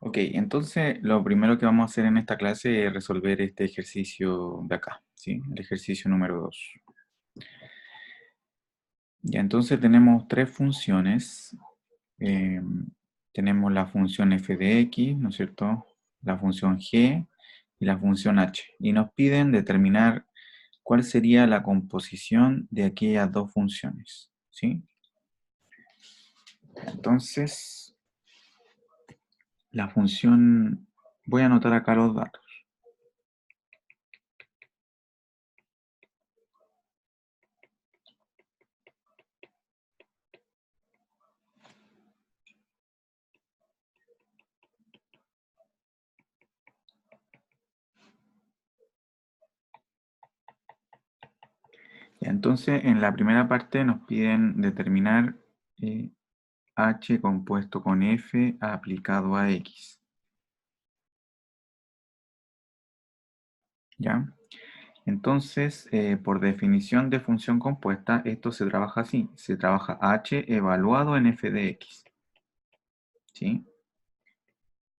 Ok, entonces lo primero que vamos a hacer en esta clase es resolver este ejercicio de acá, ¿sí? El ejercicio número 2. Ya, entonces tenemos tres funciones. Eh, Tenemos la función f de x, ¿no es cierto? La función g y la función h. Y nos piden determinar cuál sería la composición de aquellas dos funciones, ¿sí? Entonces, la función, voy a anotar acá los datos. Ya, entonces, en la primera parte nos piden determinar h compuesto con f aplicado a x. ¿Ya? Entonces, por definición de función compuesta, esto se trabaja así. Se trabaja h evaluado en f de x. ¿Sí?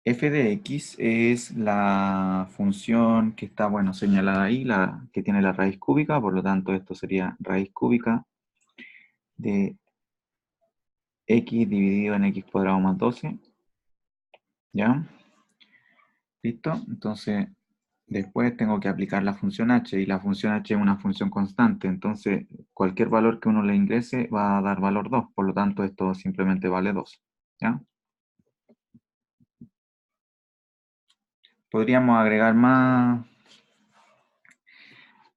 F de x es la función que está, bueno, señalada ahí, la que tiene la raíz cúbica, por lo tanto esto sería raíz cúbica de x dividido en x cuadrado más 12. ¿Ya? ¿Listo? Entonces, después tengo que aplicar la función h, y la función h es una función constante, entonces cualquier valor que uno le ingrese va a dar valor 2, por lo tanto esto simplemente vale 2. ¿Ya? Podríamos agregar más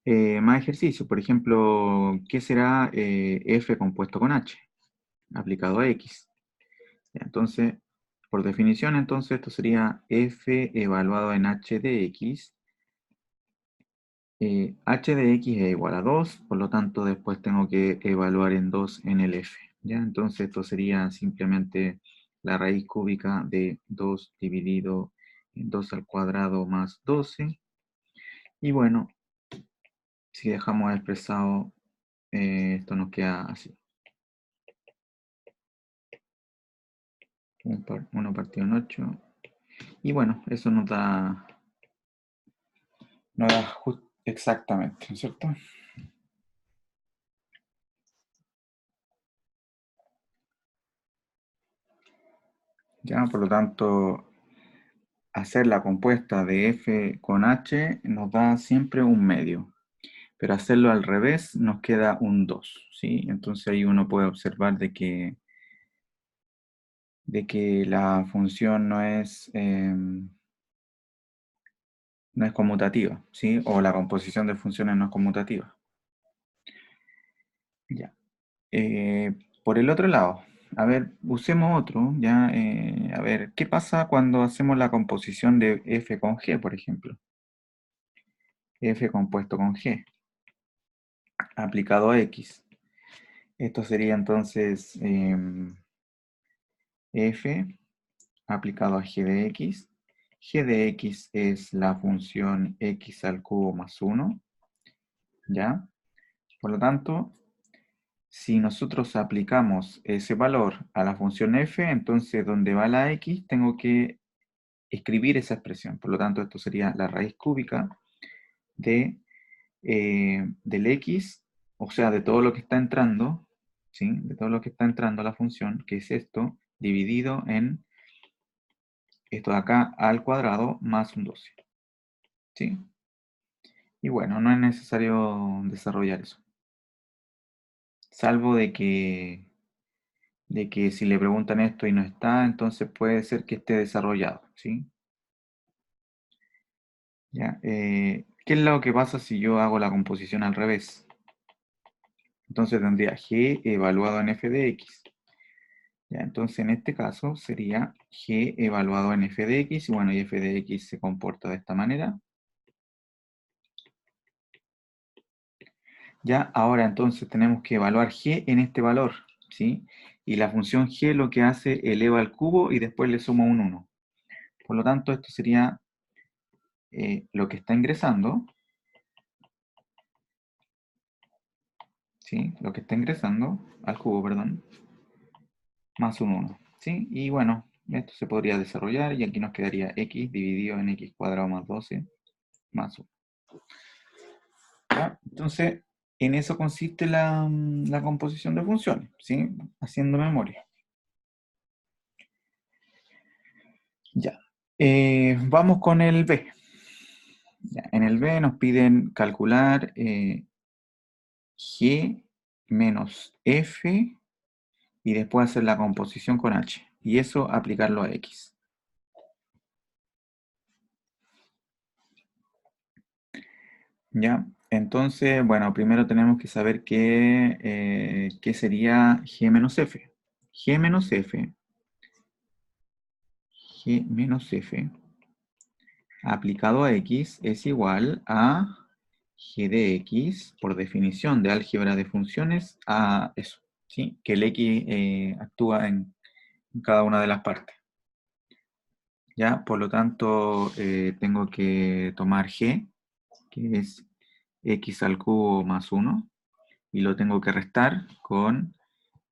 ejercicios, por ejemplo, ¿qué será f compuesto con h aplicado a x? Ya, entonces, por definición, entonces esto sería f evaluado en h de x. H de x es igual a 2, por lo tanto después tengo que evaluar en 2 en el f. ¿Ya? Entonces esto sería simplemente la raíz cúbica de 2 dividido en 2 al cuadrado más 12. Y bueno, si dejamos expresado, esto nos queda así. 1 partido en 8. Y bueno, eso nos da exactamente, ¿no es cierto? Ya, por lo tanto, hacer la compuesta de f con h nos da siempre un medio, pero hacerlo al revés nos queda un 2, ¿sí? Entonces ahí uno puede observar de que la función no es conmutativa, ¿sí? O la composición de funciones no es conmutativa. Ya. Por el otro lado, a ver, usemos otro, ya, a ver, ¿qué pasa cuando hacemos la composición de f con g, por ejemplo? F compuesto con g, aplicado a x. Esto sería entonces f aplicado a g de x. G de x es la función x al cubo más 1, ¿ya? Por lo tanto, si nosotros aplicamos ese valor a la función f, entonces donde va la x, tengo que escribir esa expresión. Por lo tanto, esto sería la raíz cúbica del x, o sea, de todo lo que está entrando, ¿sí? De todo lo que está entrando a la función, que es esto, dividido en esto de acá al cuadrado más un 12. ¿Sí? Y bueno, no es necesario desarrollar eso. Salvo de que si le preguntan esto y no está, entonces puede ser que esté desarrollado. ¿Sí? ¿Ya? ¿Qué es lo que pasa si yo hago la composición al revés? Entonces tendría g evaluado en f de x. ¿Ya? Entonces en este caso sería g evaluado en f de x. Y bueno, y f de x se comporta de esta manera. Ya, ahora entonces tenemos que evaluar g en este valor, ¿sí? Y la función g lo que hace, eleva al cubo y después le suma un 1. Por lo tanto, esto sería lo que está ingresando, ¿sí? Lo que está ingresando al cubo, perdón, más un 1, ¿sí? Y bueno, Esto se podría desarrollar y aquí nos quedaría x dividido en x cuadrado más 12 más 1. ¿Ya? Entonces, en eso consiste la composición de funciones, ¿sí? Haciendo memoria. Ya. Vamos con el B. Ya, en el B nos piden calcular G menos F y después hacer la composición con H. Y eso aplicarlo a X. ¿Ya? Entonces, bueno, primero tenemos que saber qué sería G menos F. G menos F, G menos F aplicado a X es igual a G de X, por definición de álgebra de funciones, a eso, ¿sí? Que el X actúa en cada una de las partes. ¿Ya? Por lo tanto, tengo que tomar G, que es X al cubo más 1, y lo tengo que restar con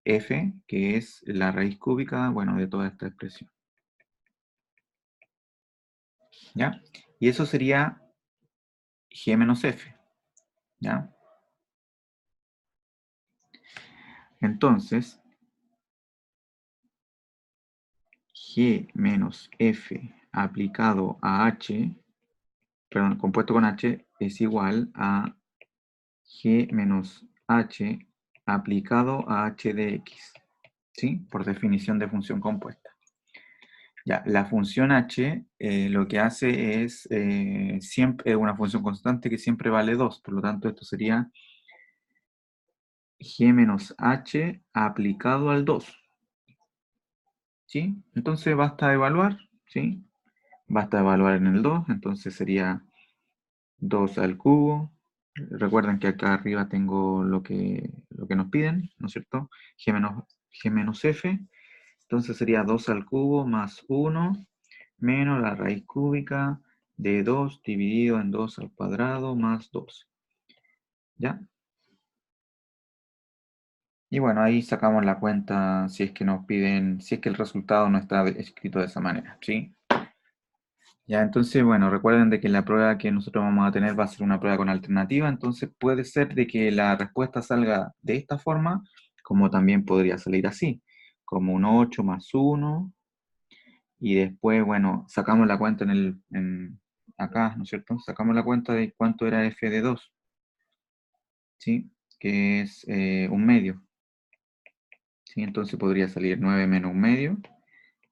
F, que es la raíz cúbica, bueno, de toda esta expresión. ¿Ya? Y eso sería G menos F. ¿Ya? Entonces, G menos F aplicado a H, perdón, compuesto con H, es igual a G menos H aplicado a H de X. ¿Sí? Por definición de función compuesta. Ya, la función h lo que hace es siempre una función constante que siempre vale 2, por lo tanto esto sería g menos h aplicado al 2. ¿Sí? Entonces basta evaluar, ¿sí? Basta evaluar en el 2, entonces sería 2 al cubo. Recuerden que acá arriba tengo lo que nos piden, ¿no es cierto? G menos f. Entonces sería 2 al cubo más 1 menos la raíz cúbica de 2 dividido en 2 al cuadrado más 2. ¿Ya? Y bueno, ahí sacamos la cuenta si es que nos piden, si es que el resultado no está escrito de esa manera, ¿sí? Ya, entonces, bueno, recuerden de que la prueba que nosotros vamos a tener va a ser una prueba con alternativa, entonces puede ser de que la respuesta salga de esta forma, como también podría salir así, como un 8 más 1, y después, bueno, sacamos la cuenta acá, ¿no es cierto? Sacamos la cuenta de cuánto era f de 2, ¿sí? Que es un medio, ¿sí? Entonces podría salir 9 menos un medio,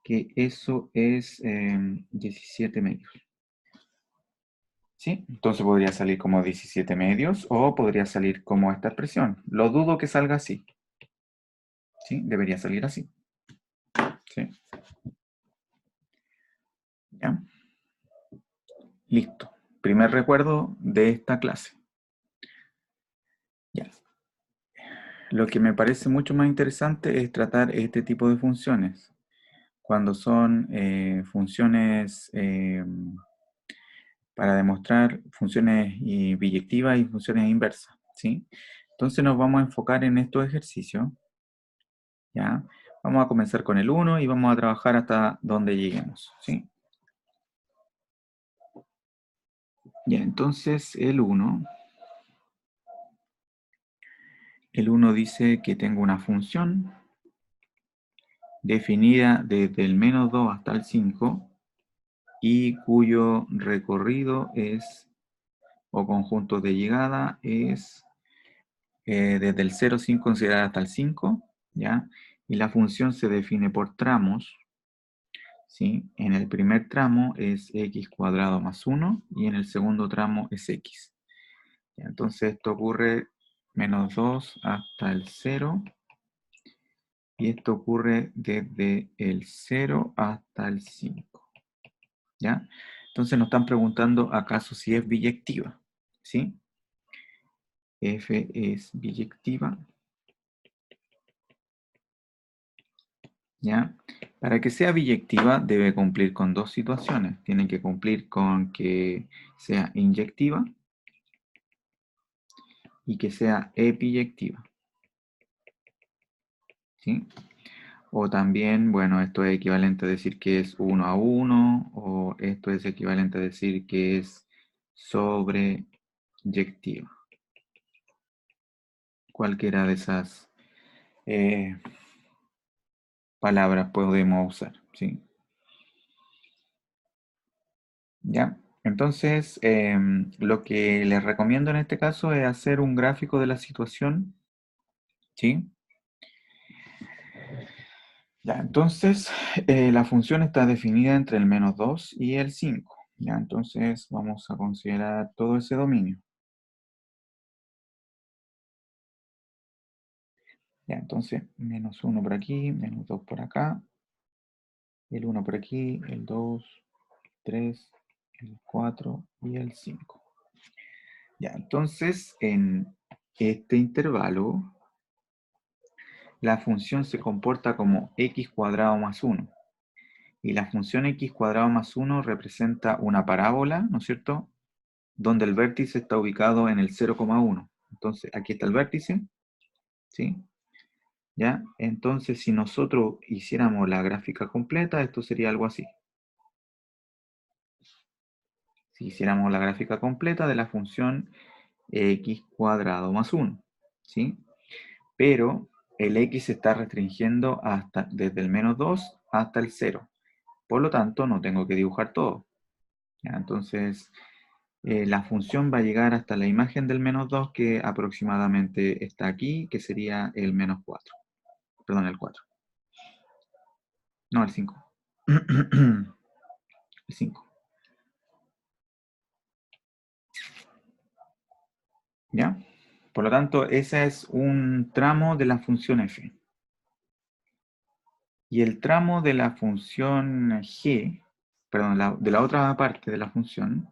que eso es 17 medios, ¿sí? Entonces podría salir como 17 medios o podría salir como esta expresión. Lo dudo que salga así, ¿sí? Debería salir así, ¿sí? ¿Ya? Listo. Primer recuerdo de esta clase. Ya. Lo que me parece mucho más interesante es tratar este tipo de funciones. Cuando son funciones para demostrar funciones biyectivas y funciones inversas, ¿sí? Entonces nos vamos a enfocar en estos ejercicios, ¿ya? Vamos a comenzar con el 1 y vamos a trabajar hasta donde lleguemos, ¿sí? Ya, entonces el 1 dice que tengo una función definida desde el menos 2 hasta el 5 y cuyo recorrido es, o conjunto de llegada es desde el 0 sin considerar hasta el 5, ¿ya? Y la función se define por tramos, ¿sí? En el primer tramo es x cuadrado más 1 y en el segundo tramo es x. ¿Ya? Entonces esto ocurre menos 2 hasta el 0 y esto ocurre desde el 0 hasta el 5. ¿Ya? Entonces nos están preguntando acaso si es biyectiva, ¿sí? F es biyectiva, ¿ya? Para que sea biyectiva debe cumplir con dos situaciones. Tiene que cumplir con que sea inyectiva y que sea epiyectiva, ¿sí? O también, bueno, esto es equivalente a decir que es 1 a 1, o esto es equivalente a decir que es sobreyectiva. Cualquiera de esas palabras podemos usar, ¿sí? ¿Ya? Entonces, lo que les recomiendo en este caso es hacer un gráfico de la situación, ¿sí? Ya, entonces, la función está definida entre el -2 y el 5. Ya, entonces vamos a considerar todo ese dominio. Ya, entonces, -1 por aquí, -2 por acá, el 1 por aquí, el 2, el 3, el 4 y el 5. Ya, entonces, en este intervalo, la función se comporta como x cuadrado más 1. Y la función x cuadrado más 1 representa una parábola, ¿no es cierto?, donde el vértice está ubicado en el 0,1. Entonces, aquí está el vértice, ¿sí? ¿Ya? Entonces, si nosotros hiciéramos la gráfica completa, esto sería algo así. Si hiciéramos la gráfica completa de la función x cuadrado más 1, ¿sí? Pero el x se está restringiendo desde el -2 hasta el 0. Por lo tanto, no tengo que dibujar todo. ¿Ya? Entonces, la función va a llegar hasta la imagen del -2 que aproximadamente está aquí, que sería el -4. Perdón, el 4. No, el 5. El 5. ¿Ya? Por lo tanto, ese es un tramo de la función f. Y el tramo de la función g, perdón, de la otra parte de la función,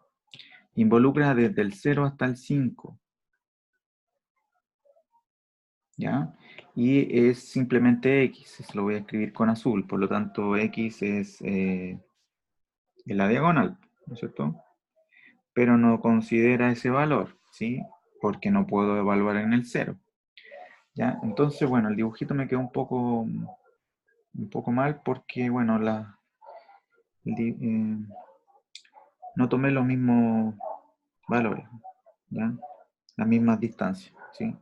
involucra desde el 0 hasta el 5. ¿Ya? Y es simplemente x, se lo voy a escribir con azul, por lo tanto x es en la diagonal, ¿no es cierto? Pero no considera ese valor, ¿sí? Porque no puedo evaluar en el 0. ¿Ya? Entonces, bueno, el dibujito me quedó un poco mal porque, bueno, no tomé los mismos valores, ¿ya? Las mismas distancias, ¿sí?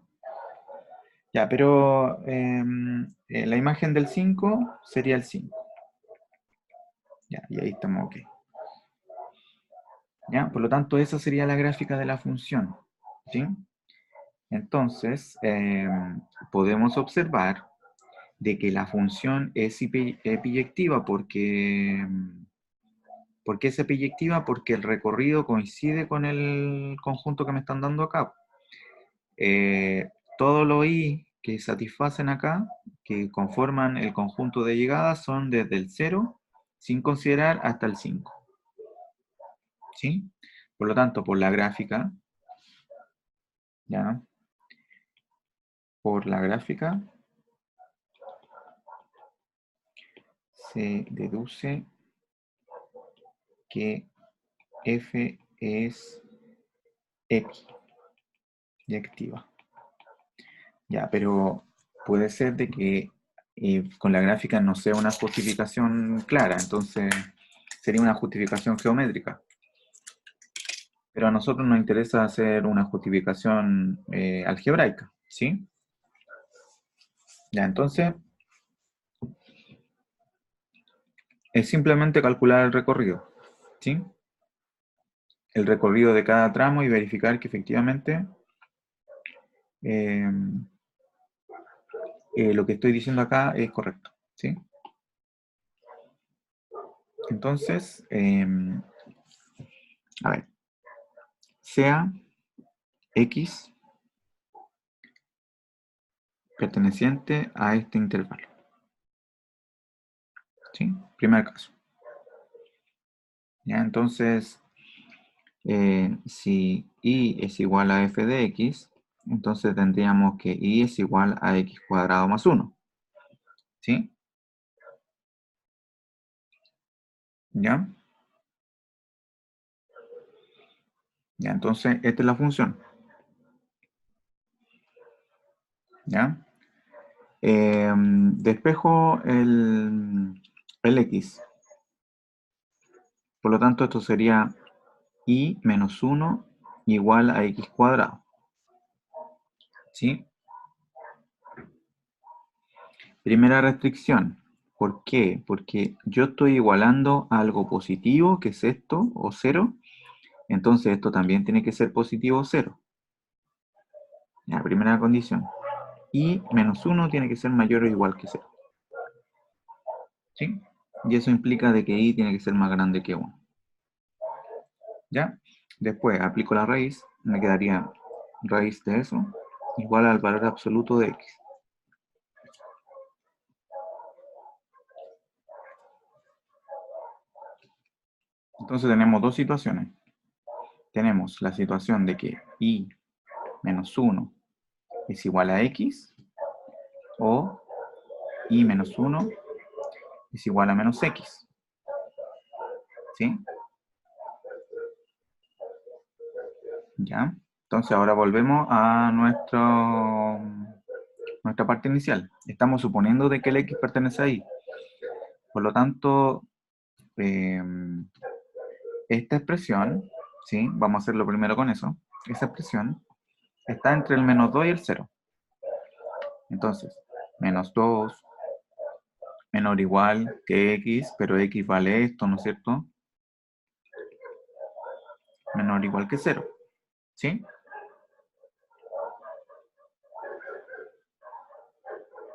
Ya, pero la imagen del 5 sería el 5. Ya, y ahí estamos ok. ¿Ya? Por lo tanto, esa sería la gráfica de la función, ¿sí? Entonces, podemos observar de que la función es epiyectiva porque... ¿Por qué es epiyectiva? Porque el recorrido coincide con el conjunto que me están dando acá. Todos los i que satisfacen acá, que conforman el conjunto de llegadas, son desde el 0, sin considerar, hasta el 5. ¿Sí? Por lo tanto, por la gráfica, ¿ya? Por la gráfica se deduce que f es epiyectiva. Ya, pero puede ser de que con la gráfica no sea una justificación clara, entonces sería una justificación geométrica. Pero a nosotros nos interesa hacer una justificación algebraica, ¿sí? Ya, entonces es simplemente calcular el recorrido, ¿sí? El recorrido de cada tramo y verificar que efectivamente eh, lo que estoy diciendo acá es correcto, ¿sí? Entonces, a ver, sea x perteneciente a este intervalo, ¿sí? Primer caso. Ya, entonces, si y es igual a f de x, entonces tendríamos que y es igual a x cuadrado más 1, ¿sí? ¿Ya? Ya, entonces, esta es la función, ¿ya? Despejo el x. Por lo tanto, esto sería y menos 1 igual a x cuadrado. ¿Sí? Primera restricción. ¿Por qué? Porque yo estoy igualando a algo positivo, que es esto, o 0. Entonces esto también tiene que ser positivo o 0. La primera condición. Y menos 1 tiene que ser mayor o igual que 0. ¿Sí? Y eso implica de que y tiene que ser más grande que 1. ¿Ya? Después aplico la raíz, me quedaría raíz de eso igual al valor absoluto de x. Entonces tenemos dos situaciones. Tenemos la situación de que y menos 1 es igual a x, o y menos 1 es igual a menos x. ¿Sí? ¿Ya? Entonces ahora volvemos a nuestra parte inicial. Estamos suponiendo de que el x pertenece a y. Por lo tanto, esta expresión, ¿sí? Vamos a hacerlo primero con eso. Esa expresión está entre el menos 2 y el 0. Entonces, menos 2 menor o igual que x, pero x vale esto, ¿no es cierto? Menor o igual que 0. ¿Sí?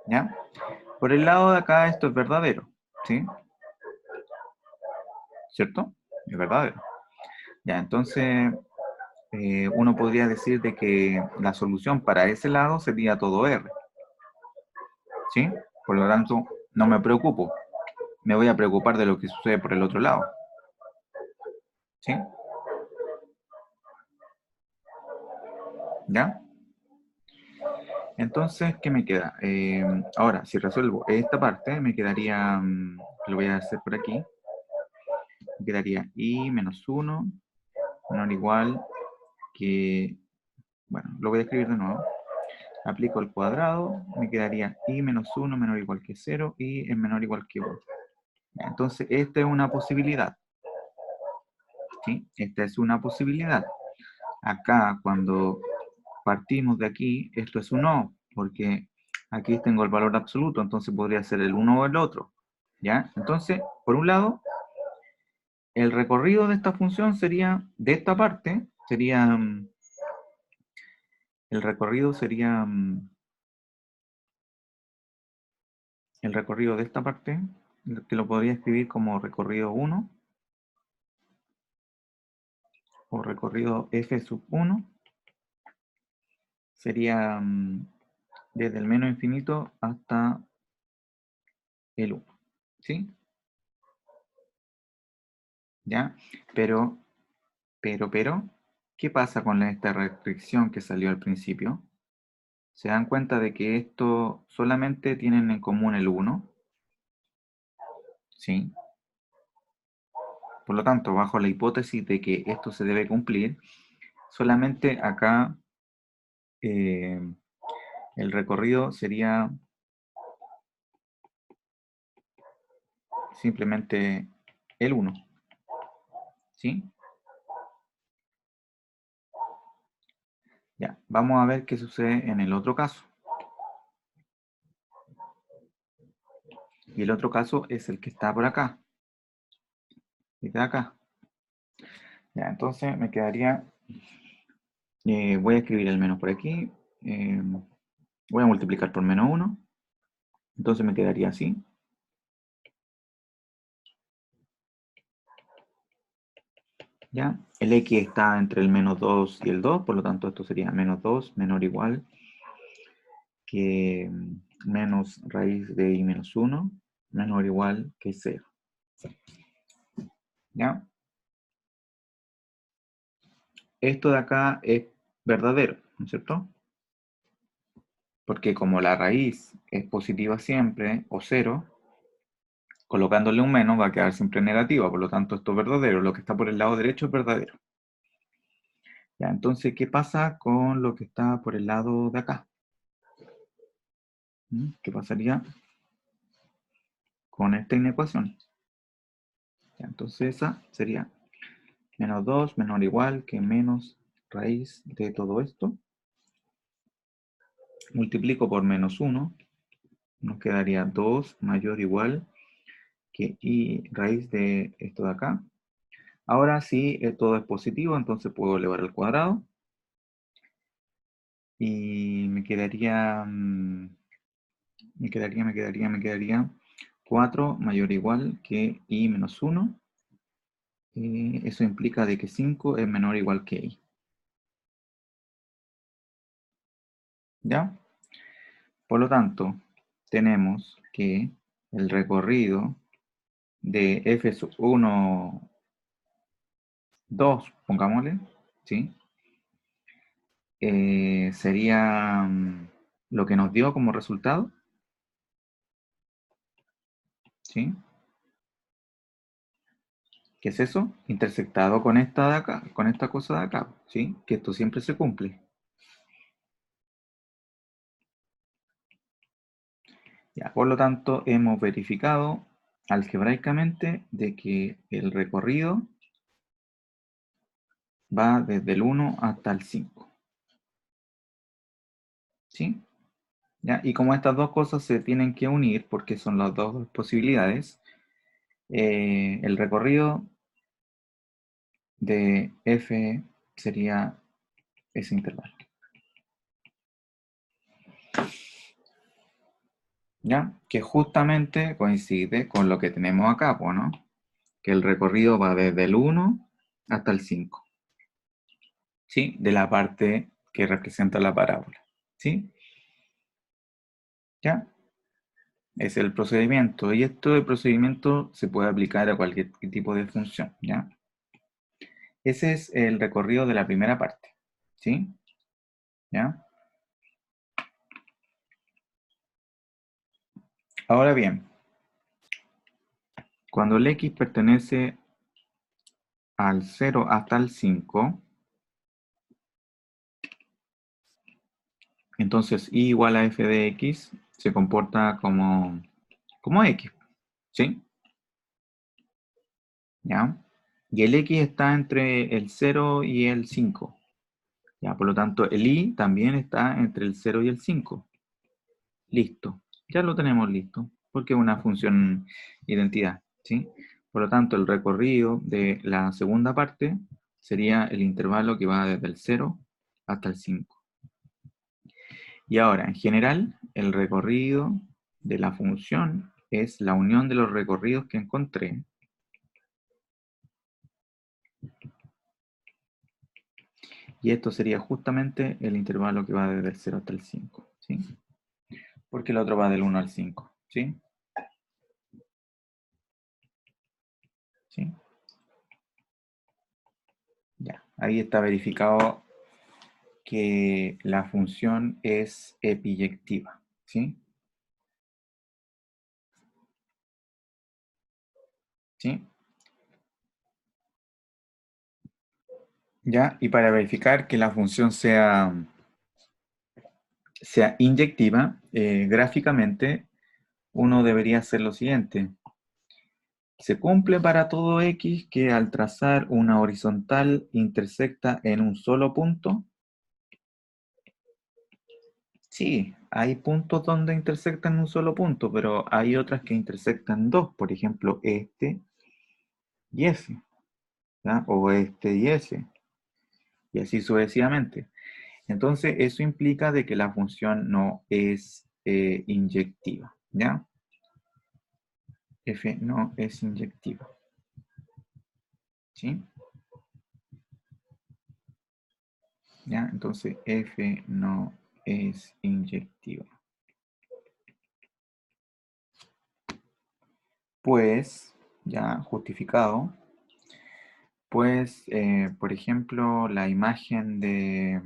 ¿Ya? Por el lado de acá esto es verdadero. ¿Sí? ¿Cierto? Es verdadero. Ya, entonces uno podría decir de que la solución para ese lado sería todo R. ¿Sí? Por lo tanto, no me preocupo. Me voy a preocupar de lo que sucede por el otro lado. ¿Sí? ¿Ya? Entonces, ¿qué me queda? Ahora, si resuelvo esta parte, me quedaría, lo voy a hacer por aquí, me quedaría y menos 1 menor o igual que, bueno, lo voy a escribir de nuevo. Aplico el cuadrado, me quedaría y menos 1 menor o igual que 0 y es menor o igual que 1. Entonces, esta es una posibilidad. ¿Sí? Esta es una posibilidad. Acá, cuando partimos de aquí, esto es un O, porque aquí tengo el valor absoluto, entonces podría ser el uno o el otro. ¿Ya? Entonces, por un lado, el recorrido de esta función sería, de esta parte, sería, el recorrido sería, el recorrido de esta parte, que lo podría escribir como recorrido 1, o recorrido f sub 1, sería desde el menos infinito hasta el 1. ¿Sí? ¿Ya? Pero, ¿qué pasa con esta restricción que salió al principio? ¿Se dan cuenta de que esto solamente tienen en común el 1? ¿Sí? Por lo tanto, bajo la hipótesis de que esto se debe cumplir, solamente acá el recorrido sería simplemente el 1. ¿Sí? Ya, vamos a ver qué sucede en el otro caso. Y el otro caso es el que está por acá. Y de acá. Ya, entonces me quedaría, voy a escribir el menos por aquí. Voy a multiplicar por menos 1. Entonces me quedaría así. ¿Ya? El x está entre el menos 2 y el 2, por lo tanto esto sería menos 2 menor o igual que menos raíz de y menos 1 menor o igual que 0. ¿Ya? Esto de acá es verdadero, ¿no es cierto? Porque como la raíz es positiva siempre, o 0, colocándole un menos va a quedar siempre negativa, por lo tanto esto es verdadero, lo que está por el lado derecho es verdadero. Ya, entonces, ¿qué pasa con lo que está por el lado de acá? ¿Qué pasaría con esta inecuación? Ya, entonces esa sería menos 2 menor o igual que menos raíz de todo esto. Multiplico por menos 1. Nos quedaría 2 mayor o igual que y raíz de esto de acá. Ahora sí, todo es positivo, entonces puedo elevar al cuadrado. Y me quedaría 4 mayor o igual que y menos 1. Eso implica de que 5 es menor o igual que y. ¿Ya? Por lo tanto, tenemos que el recorrido de f1, 2, pongámosle, ¿sí? Sería lo que nos dio como resultado, ¿sí? ¿Qué es eso? Intersectado con esta de acá, con esta cosa de acá, ¿sí? Que esto siempre se cumple. Ya, por lo tanto, hemos verificado algebraicamente de que el recorrido va desde el 1 hasta el 5. ¿Sí? ¿Ya? Y como estas dos cosas se tienen que unir, porque son las dos posibilidades, el recorrido de f sería ese intervalo. ¿Ya? Que justamente coincide con lo que tenemos acá, ¿no? Que el recorrido va desde el 1 hasta el 5. ¿Sí? De la parte que representa la parábola. ¿Sí? ¿Ya? Es el procedimiento. Y esto de procedimiento se puede aplicar a cualquier tipo de función. ¿Ya? Ese es el recorrido de la primera parte. ¿Sí? ¿Ya? Ahora bien, cuando el x pertenece al 0 hasta el 5, entonces y igual a f de x se comporta como x. ¿Sí? ¿Ya? Y el x está entre el 0 y el 5. ¿Ya? Por lo tanto, el y también está entre el 0 y el 5. Listo. Ya lo tenemos listo, porque es una función identidad. ¿Sí? Por lo tanto, el recorrido de la segunda parte sería el intervalo que va desde el 0 hasta el 5. Y ahora, en general, el recorrido de la función es la unión de los recorridos que encontré. Y esto sería justamente el intervalo que va desde el 0 hasta el 5. ¿Sí? Porque el otro va del 1 al 5. ¿Sí? ¿Sí? Ya. Ahí está verificado que la función es epiyectiva. ¿Sí? ¿Sí? Ya. Y para verificar que la función sea inyectiva, gráficamente, uno debería hacer lo siguiente. Se cumple para todo x que al trazar una horizontal intersecta en un solo punto. Sí, hay puntos donde intersectan en un solo punto, pero hay otras que intersectan dos, por ejemplo, este y ese, ¿ya? O este y ese, y así sucesivamente. Entonces, eso implica de que la función no es inyectiva, ¿ya? F no es inyectiva, ¿sí? ¿Ya? Entonces, F no es inyectiva. Pues, ya justificado, pues, por ejemplo, la imagen de...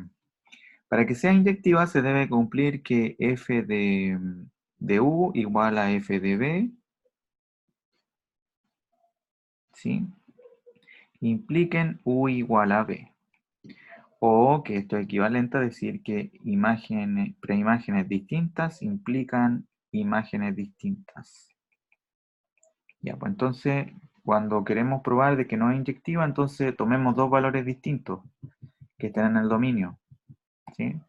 Para que sea inyectiva se debe cumplir que f de u igual a f de b, ¿sí? Impliquen u igual a b. O que esto es equivalente a decir que imágenes, preimágenes distintas implican imágenes distintas. Ya, pues entonces, cuando queremos probar de que no es inyectiva, entonces tomemos dos valores distintos que estén en el dominio, ¿sí?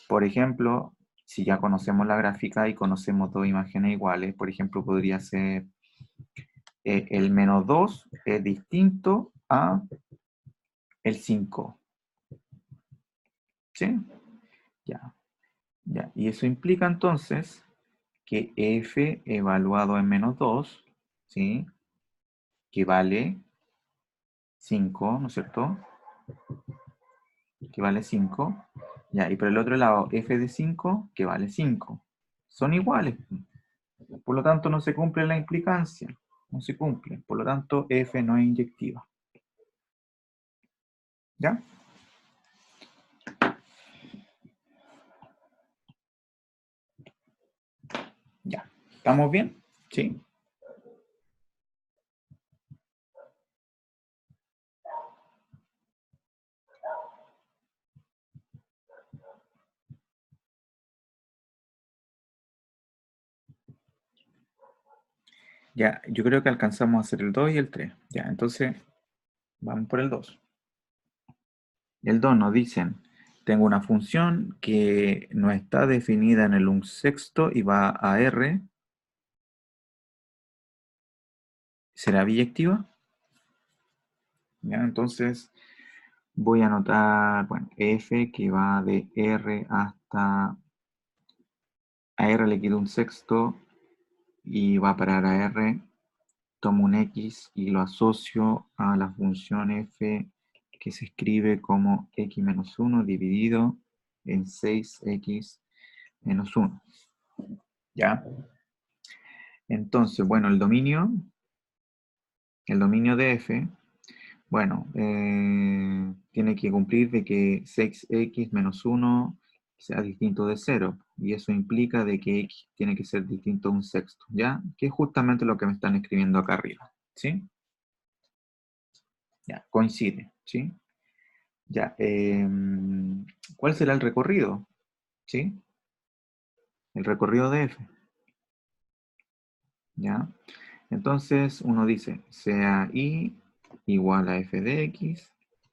Por ejemplo, si ya conocemos la gráfica y conocemos dos imágenes iguales, por ejemplo, podría ser el -2 es distinto a el 5, ¿sí? Ya, ya. Y eso implica entonces que f evaluado en -2, ¿sí? Que vale 5, ¿no es cierto? Que vale 5. Ya, y por el otro lado, f de 5, que vale 5. Son iguales. Por lo tanto, no se cumple la implicancia. No se cumple. Por lo tanto, f no es inyectiva. ¿Ya? Ya. ¿Estamos bien? Sí. Ya, yo creo que alcanzamos a hacer el 2 y el 3. Ya, entonces, vamos por el 2. El 2 nos dicen, tengo una función que no está definida en el 1/6 y va a R. ¿Será biyectiva? Ya, entonces voy a anotar, bueno, f que va de R hasta... A R le quito 1/6 y va a parar a R. Tomo un X y lo asocio a la función f que se escribe como x-1 dividido en 6x menos 1. ¿Ya? Entonces, bueno, el dominio de f, bueno, tiene que cumplir de que 6x menos 1 sea distinto de 0. Y eso implica de que x tiene que ser distinto a 1/6, ¿ya? Que es justamente lo que me están escribiendo acá arriba, ¿sí? Ya, coincide, ¿sí? Ya, ¿cuál será el recorrido? ¿Sí? El recorrido de f, ¿ya? Entonces uno dice, sea i igual a f de x,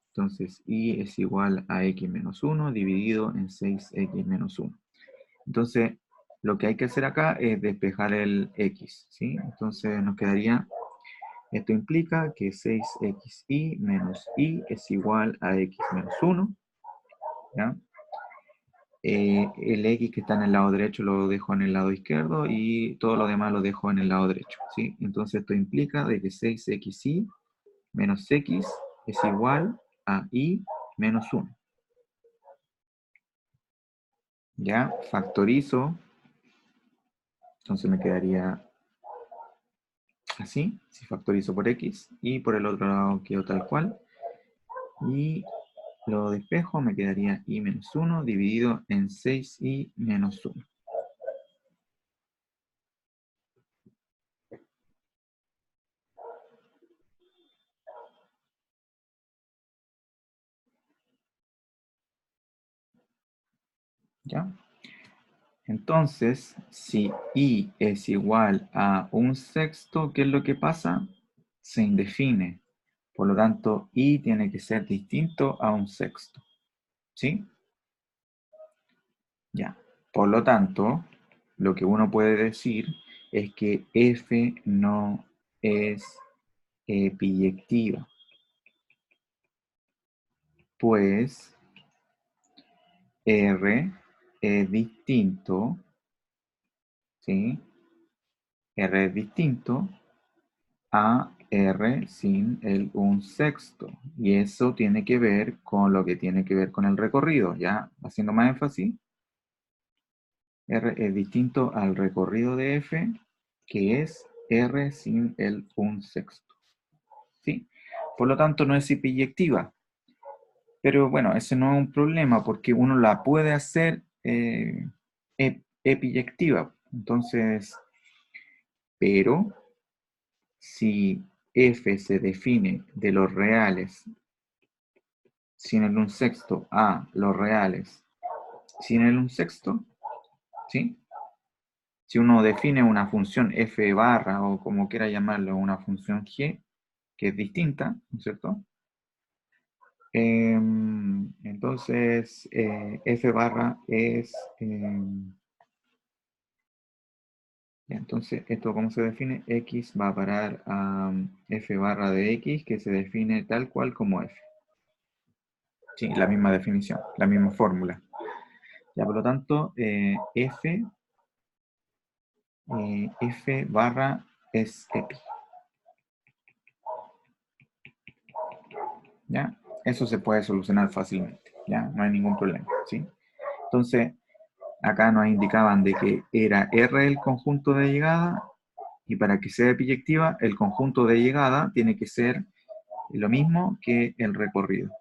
entonces i es igual a x menos 1 dividido en 6x menos 1. Entonces, lo que hay que hacer acá es despejar el x, ¿sí? Entonces nos quedaría, esto implica que 6xi menos i es igual a x menos 1, ¿ya? El X que está en el lado derecho lo dejo en el lado izquierdo y todo lo demás lo dejo en el lado derecho, ¿sí? Entonces esto implica de que 6xy menos x es igual a y menos 1. Ya, factorizo, entonces me quedaría así, si factorizo por x, y por el otro lado quedo tal cual, y lo despejo, me quedaría y menos 1 dividido en 6y menos 1. ¿Ya? Entonces, si i es igual a 1/6, ¿qué es lo que pasa? Se indefine. Por lo tanto, i tiene que ser distinto a 1/6. ¿Sí? Ya. Por lo tanto, lo que uno puede decir es que f no es biyectiva, pues r es distinto, ¿sí? R es distinto a R sin el 1/6. Y eso tiene que ver con lo que tiene que ver con el recorrido. Ya haciendo más énfasis, R es distinto al recorrido de F, que es R sin el 1/6. ¿Sí? Por lo tanto, no es biyectiva. Pero bueno, ese no es un problema porque uno la puede hacer epiyectiva. Entonces, pero si f se define de los reales sin el 1/6 a los reales sin el 1/6, ¿sí? Si uno define una función f barra, o como quiera llamarlo, una función g, que es distinta, ¿no es cierto? Entonces, f barra es... entonces, ¿esto cómo se define? X va a parar a f barra de x, que se define tal cual como f. Sí, la misma definición, la misma fórmula. Ya, por lo tanto, f barra es epi. ¿Ya? Eso se puede solucionar fácilmente, ¿ya? No hay ningún problema, ¿sí? Entonces, acá nos indicaban de que era R el conjunto de llegada, y para que sea biyectiva, el conjunto de llegada tiene que ser lo mismo que el recorrido.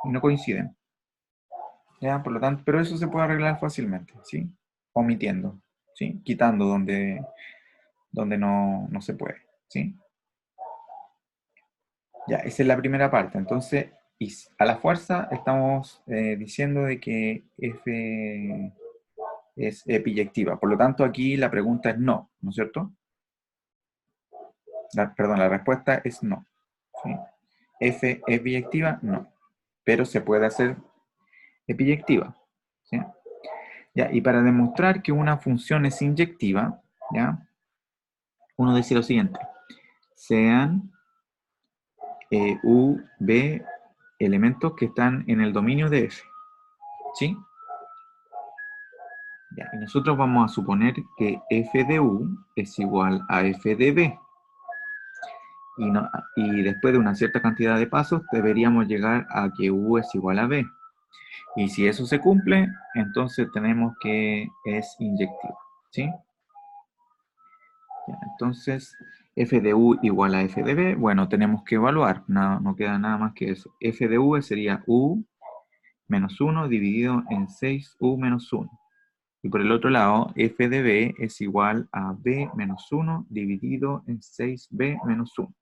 Y no coinciden. ¿Ya? Por lo tanto, pero eso se puede arreglar fácilmente, ¿sí? Omitiendo, ¿sí? Quitando donde no se puede, ¿sí? Ya, esa es la primera parte. Entonces, y a la fuerza estamos diciendo de que f es biyectiva. Por lo tanto, aquí la pregunta es no, ¿no es cierto? Perdón, la respuesta es no. ¿Sí? F es biyectiva, no. Pero se puede hacer biyectiva. ¿Sí? Ya, y para demostrar que una función es inyectiva, ¿ya? Uno dice lo siguiente. Sean U, B elementos que están en el dominio de F. ¿Sí? Ya, y nosotros vamos a suponer que f de u es igual a f de b. Y después de una cierta cantidad de pasos deberíamos llegar a que u es igual a b. Y si eso se cumple, entonces tenemos que es inyectiva. ¿Sí? Ya, entonces, f de u igual a f de b. Bueno, tenemos que evaluar. No queda nada más que eso. F de u sería u menos 1 dividido en 6u menos 1. Y por el otro lado, f de b es igual a b menos 1 dividido en 6b menos 1.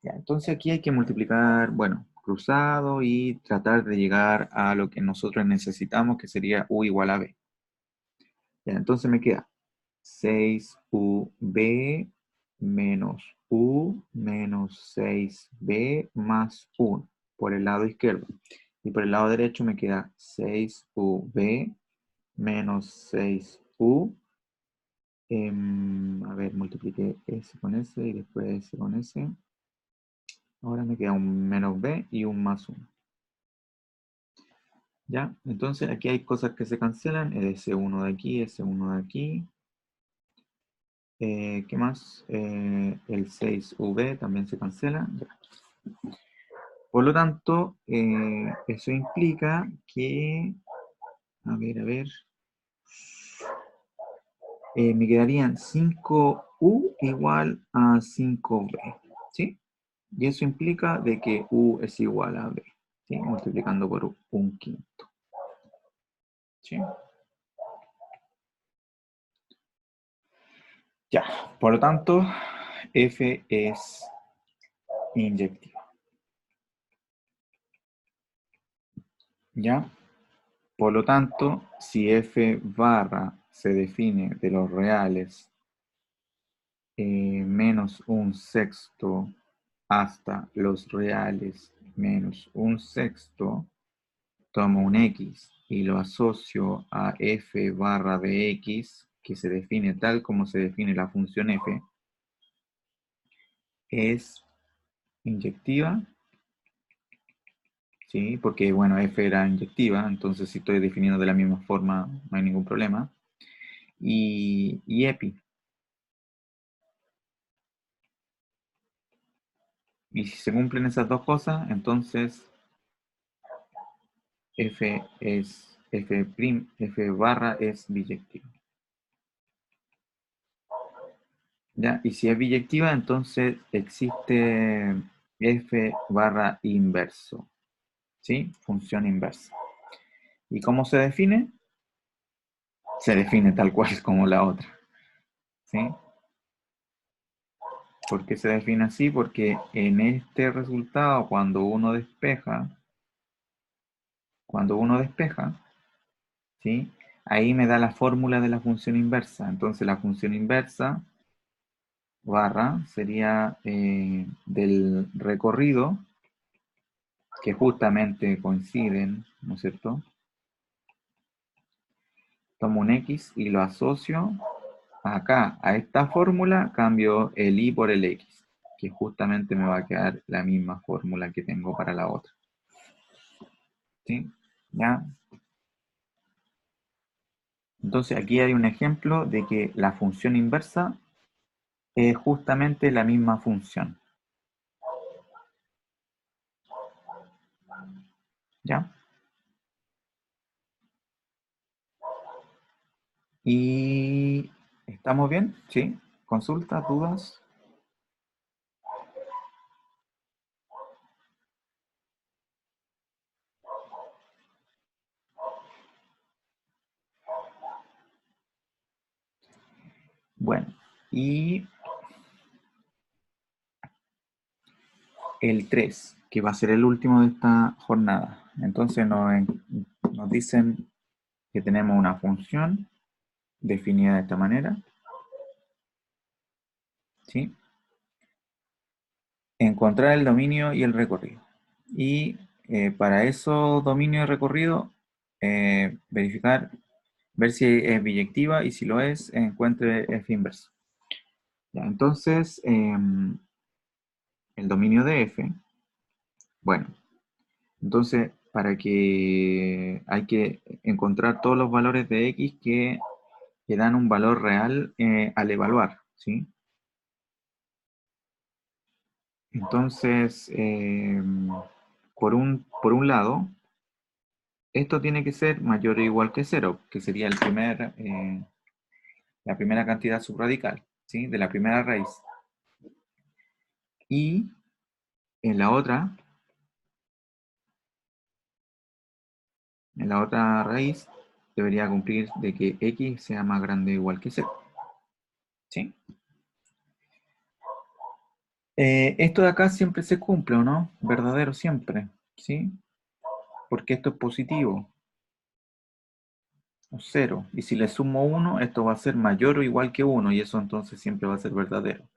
Ya, entonces aquí hay que multiplicar, bueno, cruzado y tratar de llegar a lo que nosotros necesitamos, que sería u igual a b. Ya, entonces me queda 6ub menos u menos 6b más 1 por el lado izquierdo. Y por el lado derecho me queda 6ub menos 6u. A ver, multipliqué S con S y después S con S. Ahora me queda un menos B y un más 1. ¿Ya? Entonces aquí hay cosas que se cancelan. El S1 de aquí, S1 de aquí. ¿Qué más? El 6V también se cancela. Ya. Por lo tanto, eso implica que... A ver. Me quedarían 5U igual a 5B. ¿Sí? Y eso implica de que U es igual a B, ¿sí? Multiplicando por un quinto. ¿Sí? Ya, por lo tanto, F es inyectiva. ¿Ya? Por lo tanto, si F barra se define de los reales menos 1/6 hasta los reales menos 1/6, tomo un X y lo asocio a f barra de X, que se define tal como se define la función f, es inyectiva, ¿sí? Porque, bueno, f era inyectiva, entonces si estoy definiendo de la misma forma, no hay ningún problema. Y epi. Y si se cumplen esas dos cosas, entonces f barra es biyectiva. ¿Ya? Y si es biyectiva, entonces existe f barra inverso, ¿sí? Función inversa. ¿Y cómo se define? Se define tal cual como la otra, ¿sí? ¿Por qué se define así? Porque en este resultado, cuando uno despeja, ¿sí? Ahí me da la fórmula de la función inversa. Entonces la función inversa barra sería del recorrido, que justamente coinciden, ¿no es cierto? Tomo un X y lo asocio acá a esta fórmula, cambio el Y por el X, que justamente me va a quedar la misma fórmula que tengo para la otra. ¿Sí? ¿Ya? Entonces aquí hay un ejemplo de que la función inversa es justamente la misma función. ¿Ya? Y ¿estamos bien? ¿Sí? ¿Consultas, dudas? Bueno, y el 3, que va a ser el último de esta jornada. Entonces nos dicen que tenemos una función definida de esta manera, ¿sí? Encontrar el dominio y el recorrido. Y para eso, dominio y recorrido, verificar, ver si es biyectiva y si lo es, encuentre f inverso. Ya, entonces, el dominio de f, bueno, entonces para que hay que encontrar todos los valores de x que dan un valor real al evaluar, ¿sí? Entonces, por un lado, esto tiene que ser mayor o igual que cero, que sería la primera cantidad subradical, ¿sí? De la primera raíz. Y en la otra raíz, debería cumplir de que x sea más grande o igual que cero, ¿sí? Esto de acá siempre se cumple, ¿o no? Verdadero siempre, ¿sí? Porque esto es positivo, o cero. Y si le sumo 1, esto va a ser mayor o igual que 1, y eso entonces siempre va a ser verdadero.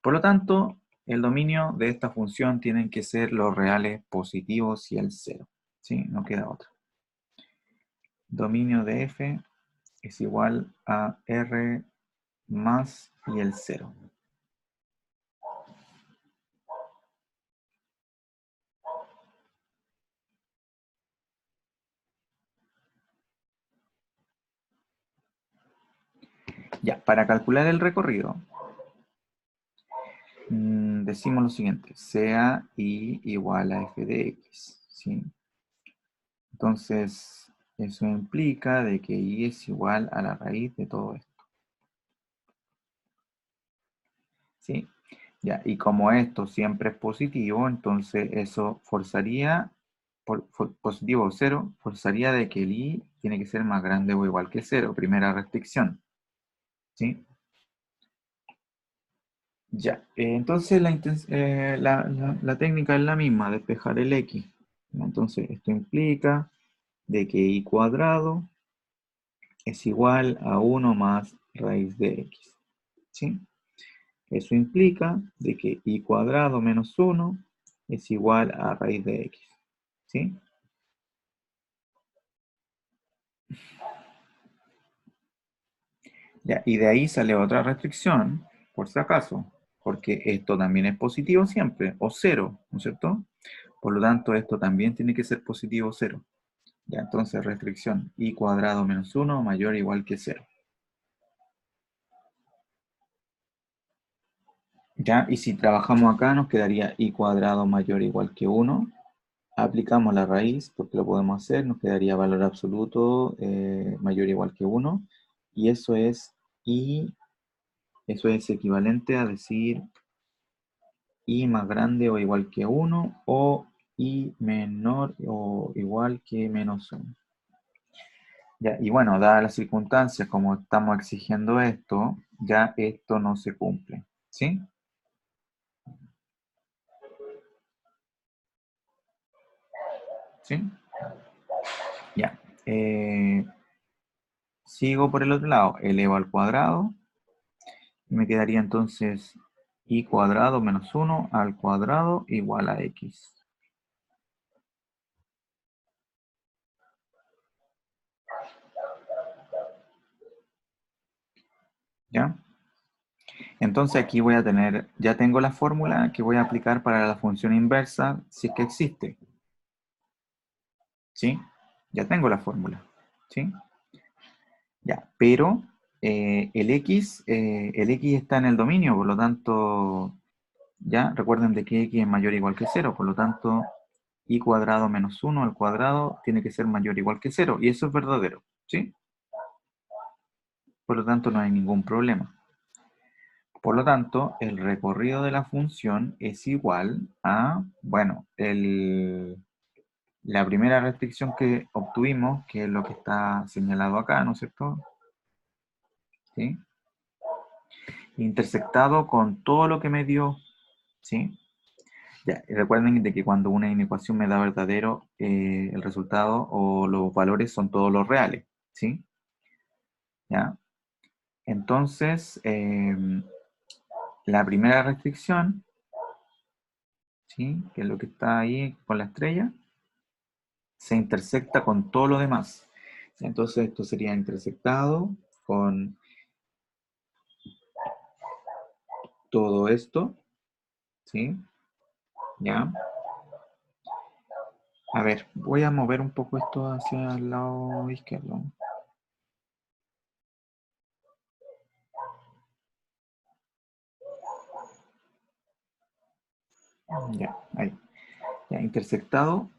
Por lo tanto, el dominio de esta función tienen que ser los reales positivos y el cero, ¿sí? No queda otra. Dominio de f es igual a r más y el cero. Ya, para calcular el recorrido, decimos lo siguiente, sea y igual a f de x, ¿sí? Entonces, eso implica de que y es igual a la raíz de todo esto, ¿sí? Ya, y como esto siempre es positivo, entonces eso forzaría, positivo o cero, forzaría de que el i tiene que ser más grande o igual que cero, primera restricción, ¿sí? Ya, entonces la técnica es la misma, despejar el x. Entonces, esto implica de que i cuadrado es igual a 1 más raíz de x, ¿sí? Eso implica de que i cuadrado menos 1 es igual a raíz de x, ¿sí? Ya, y de ahí sale otra restricción, por si acaso, porque esto también es positivo siempre, o cero, ¿no es cierto? Por lo tanto, esto también tiene que ser positivo o cero. Ya, entonces restricción i cuadrado menos 1 mayor o igual que 0. Ya, y si trabajamos acá nos quedaría i cuadrado mayor o igual que 1. Aplicamos la raíz, porque lo podemos hacer, nos quedaría valor absoluto mayor o igual que 1. Y eso es equivalente a decir i más grande o igual que 1 o i menor o igual que menos 1. Ya, y bueno, dadas las circunstancias, como estamos exigiendo esto, ya esto no se cumple, ¿sí? ¿Sí? Ya. Sigo por el otro lado, elevo al cuadrado, y me quedaría entonces y cuadrado menos 1 al cuadrado igual a x. ¿Ya? Entonces aquí voy a tener, ya tengo la fórmula que voy a aplicar para la función inversa si es que existe. ¿Sí? Ya tengo la fórmula. ¿Sí? Ya, pero el x está en el dominio, por lo tanto, ya recuerden de que x es mayor o igual que 0, por lo tanto, y cuadrado menos 1 al cuadrado tiene que ser mayor o igual que 0, y eso es verdadero, ¿sí? Por lo tanto, no hay ningún problema. Por lo tanto, el recorrido de la función es igual a, bueno, la primera restricción que obtuvimos, que es lo que está señalado acá, ¿no es cierto? ¿Sí? Intersectado con todo lo que me dio, ¿sí? Ya, y recuerden de que cuando una inecuación me da verdadero, el resultado o los valores son todos los reales, ¿sí? ¿Ya? Entonces, la primera restricción, ¿sí? Que es lo que está ahí con la estrella, se intersecta con todo lo demás. Entonces, esto sería intersectado con todo esto, ¿sí? ¿Ya? A ver, voy a mover un poco esto hacia el lado izquierdo. Ya, ahí. Ya, intersectado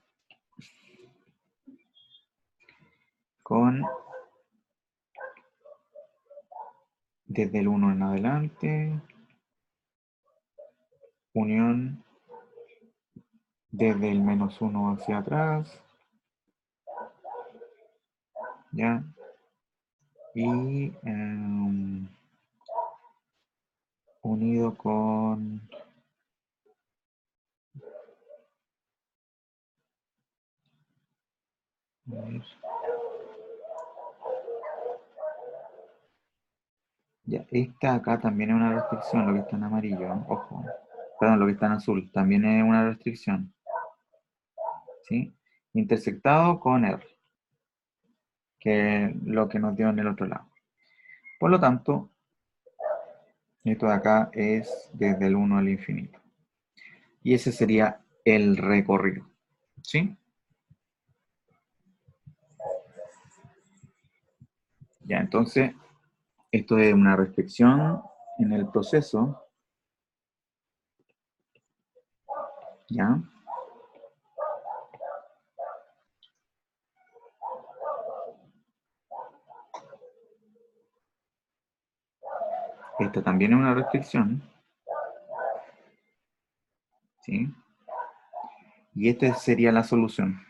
con desde el 1 en adelante, unión desde el menos 1 hacia atrás, ¿ya? Y unido con... A ver, ya, esta acá también es una restricción, lo que está en amarillo, ¿no? Ojo, perdón, lo que está en azul, también es una restricción, ¿sí? Intersectado con R, que es lo que nos dio en el otro lado. Por lo tanto, esto de acá es desde el 1 al infinito. Y ese sería el recorrido, ¿sí? Ya, entonces, esto es una restricción en el proceso, ¿ya? Esta también es una restricción, ¿sí? Y esta sería la solución,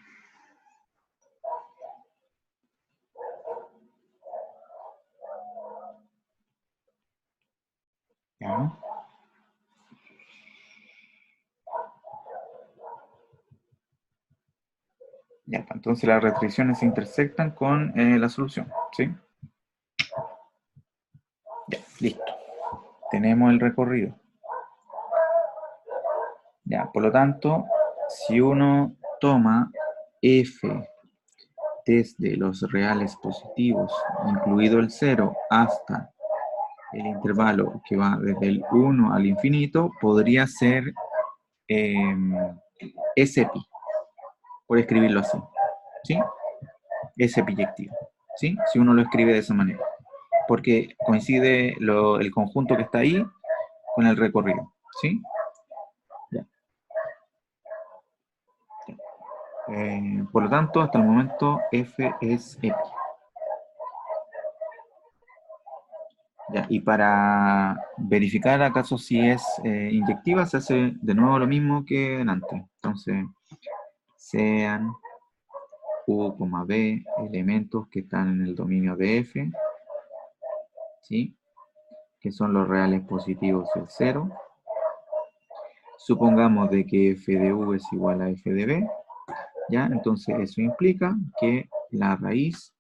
¿ya? Ya, entonces las restricciones se intersectan con la solución, ¿sí? Ya, listo. Tenemos el recorrido. Ya, por lo tanto, si uno toma f desde los reales positivos, incluido el 0, hasta el intervalo que va desde el 1 al infinito, podría ser SPI, por escribirlo así, ¿sí? S-biyectivo, ¿sí? Si uno lo escribe de esa manera, porque coincide el conjunto que está ahí con el recorrido, ¿sí? Ya. Por lo tanto, hasta el momento F es X. Ya, y para verificar acaso si es inyectiva, se hace de nuevo lo mismo que antes. Entonces, sean U, B elementos que están en el dominio de F, ¿sí? Que son los reales positivos el 0. Supongamos de que f de u es igual a f de b. ¿Ya? Entonces eso implica que la raíz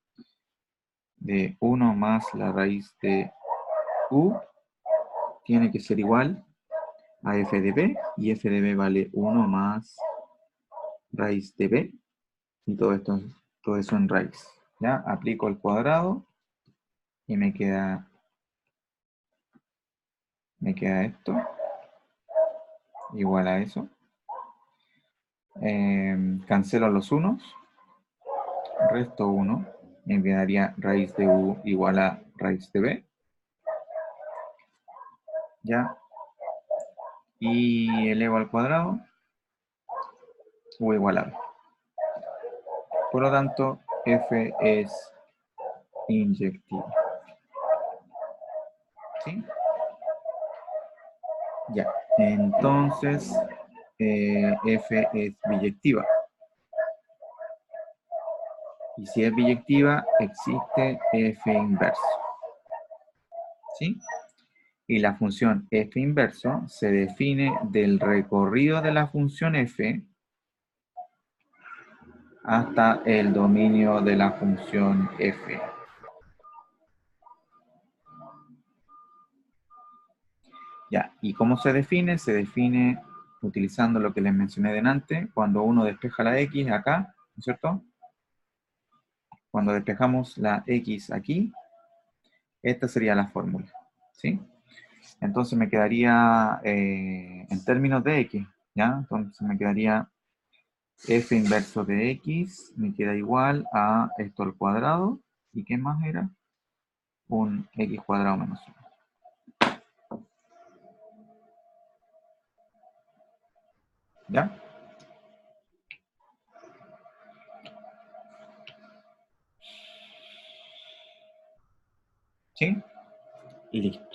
de 1 más la raíz de u tiene que ser igual a f de b, y f de b vale 1 más raíz de b, y todo eso en raíz. ¿Ya? Aplico el cuadrado y me queda esto igual a eso. Cancelo los unos, resto 1, me quedaría raíz de u igual a raíz de b. ¿Ya? Y elevo al cuadrado, u igual a b. Por lo tanto, f es inyectiva. ¿Sí? Ya. Entonces, f es biyectiva. Y si es biyectiva, existe f inverso. ¿Sí? Y la función f inverso se define del recorrido de la función f hasta el dominio de la función f. Ya, ¿y cómo se define? Se define utilizando lo que les mencioné delante, cuando uno despeja la x acá, ¿no es cierto? Cuando despejamos la x aquí, esta sería la fórmula, ¿sí? Entonces me quedaría, en términos de x, ¿ya? Entonces me quedaría f inverso de x, me queda igual a esto al cuadrado, ¿y qué más era? Un x cuadrado menos 1. ¿Ya? ¿Sí? Y listo.